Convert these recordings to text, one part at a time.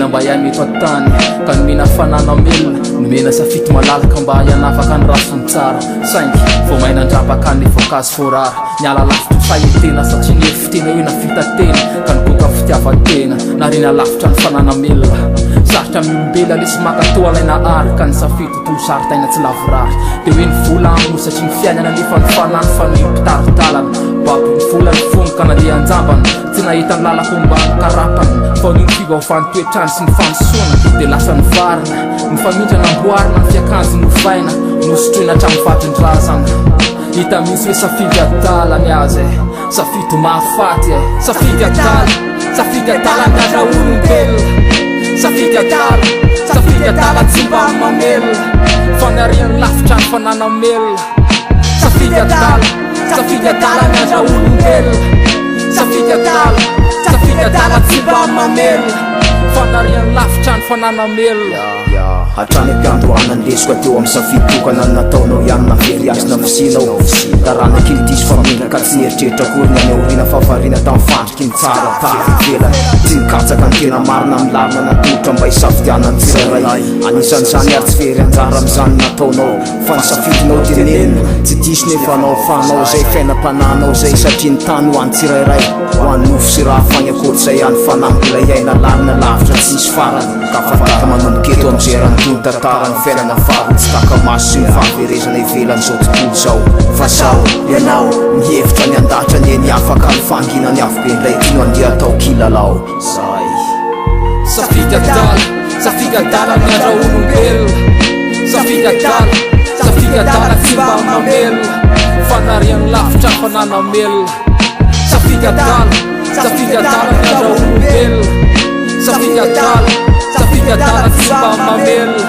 tena mba iay mito atany ka nomena fanana melona nomena safity malalaka mba ianafaka ny rafony tsara saingy vao maina andrapaka ny voankazo forara niala lavitra fahitena satria ny fitena hoe nafita tena ka niboka fitiavatena na reny alavitra ny fanana melona sarotra miombela lesy makatao alaina araka ny safity toy saritaina tsy lavorary dia hoe ny vola ammo satria ny fiainana nefa ny fanany fa ny mpitaritalana baby ny vola ny fongo ka nandeha anjambana tsy nahita ny lalako mbany karapana fa niny fivaofany toetrany sy ny fansoana dia lasa ny varina ny famindra namboarina ny fiakanjo novaina nosotroina hatramin'ny vadin-drazana hita misy hoe safidy adala ny azy safidy mahafaty safidy adala ny aza olombelona safidy adala tsy mba mamelona fanariany lafitra ny fanana melona safidy adala ny aza olombelona safidy adala tsy mba mamelona fanariany lafitra ny fanana melona hatrany ampiandohana ndesiko ateo amin'ny safitokana nataonao ihany navery azy na visinao darana kilidisy fa mendraka tsy eritreritra kory ny any aoriana fahavariana tamin'ny fandriky ny tsara tavelany tsy nikatsaka ny tena marina milarina natolotra mba hisafidiana ny tsirairay anisan'izany ary tsy fery anjara amin'izany nataonao fa ny safidinao tenenina tsy diso nefa anao fanao zay fiainam-pananao zay satria ny tany ho an'ny tsirairay ho an'ny nofo sy raha fagny akoatr'izay any fanambola iaina lalina lavitra tsy isy farany ka fataka manomboketo am'zay raha tantara ny fiainana vary tsy taka-maso sy ny fahaverezana ivelan'izao tontolo zao fa sao ianao mihevitra ny andatra ny eny afaka ny fangina ny avobe ndraiky no andeha atao kilalao zay safidy adala ny aza olombelona safidy adala tsy mba mamelona fanariany lavitra fanana melona safidy adala ny aza olombelona safidy adala tsy mba mamelona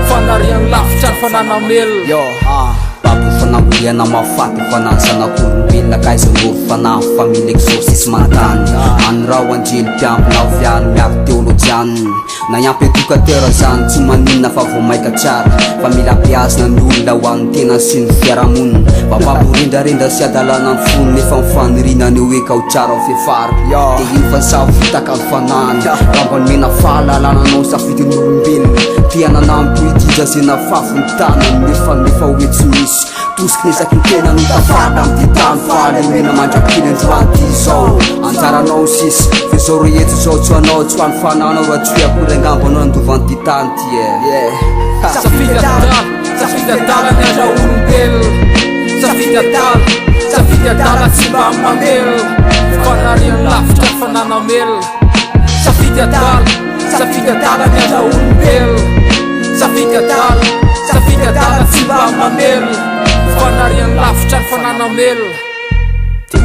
fanariany lavitra ny fanana melona baby fanamboliana mahafaty fanansanak'olombelona kaizanoro fanahy family exorcisme mantany any raho anjely mpiampina viany miaro teolojiany na iampy éducateur zany tsy maninona fa vo maika tsara fa mila mpiazina ny olona ho an'ny tena sy ny fiarahamonina bababorindrarindra sy adalana ny fony nefa mifanirina ny hoe ka ho tsara ho fefary dia iny fa savitaka ny fanany ramba nomena fahalalànanao safidin'olombelona tiananampoidija zay nafafy ny tanany nefa hoe tsy misy tosiky nesaky ny tena no tafada am'ditany fahalemena mandrakiny androanty zao anjaranao sisy fe zao rehetra zao tsy anao tsy hoany fananao raha tsy hoe akory angambanao andovany ditany ty safidy adala ny aza olombelona safidy adala tsy mba mamelona fanariany lavitra ny fanana melona safidy adala ny aza olombelona safidy adala tsy mba mamelona fanariany lavitra ny fanana melona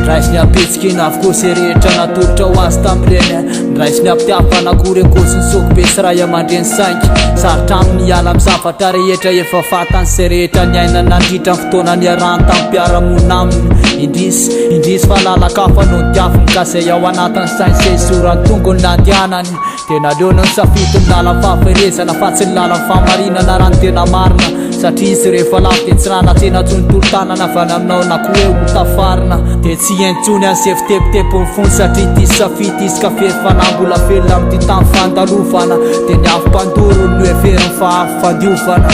raisy ny apetsika ina avokoa se rehetra natolotra ho azy tamin'ireny raisy ny ampitiavana akory akory sy ny sokobe sy raha iamandreny saingy sarotra amin'ny ala amin'ny zavatra rehetra efa fatany se rehetra ny aina nandritra ny fotoana ny arahany tamin'ny mpiara-monina aminy indrisy fahalalaka fanao diafiny ka zay ao anatin'ny sainy se isorany tongony nandianany tena leona ny safity ny lala fahaferezana fa tsy ny lala fahamarinana raha ny tena marina satria izy rehefa lafy dia tsy rana tsena tsony tolo-tanana avany aminao na ko hoe ho tafarina dia tsy entsony any se fitepitepo ny fony satria tisy safity izy ka fefanambola felona amin'ity tany fandalovana dia ny afim-pandoro ny hoe veriny fa afim-fandiovana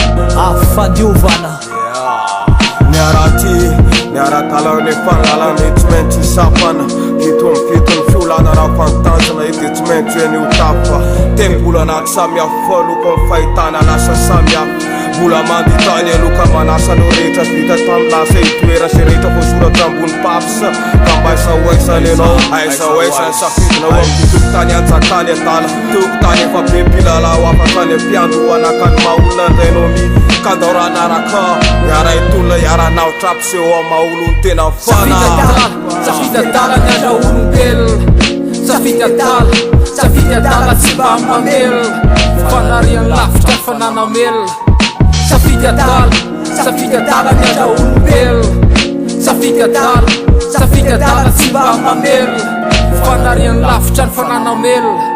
niara-talao nefa lalana tsy maintsy isapana fitony fiolana raha fantanjana ety tsy maintsy hoe ny ho tapa tembola anaky samihafa faloko ny fahitana lasa samihafa vola manditany aloka manasanao rehetra vita tamy lasa itoera se rehetra voasoratra ambony papsa ka mba aisaoaisany anao aisaoaisany safidinao amin'ny tokotany anjakany atala tokotany efa be mpilalao afakany ampiandro anakany maolona ndrainao mi kandaoranaraka iaraitolona iaranao trapy seo amaolo ny tena fana safidy adala ny aza olombelona safidy adala tsy mba mamelona fanariany lavitra ny fanana melona safidy adala ny aza olombelona safidy adala tsy mba mamelona fanariany lavitra ny fanana melona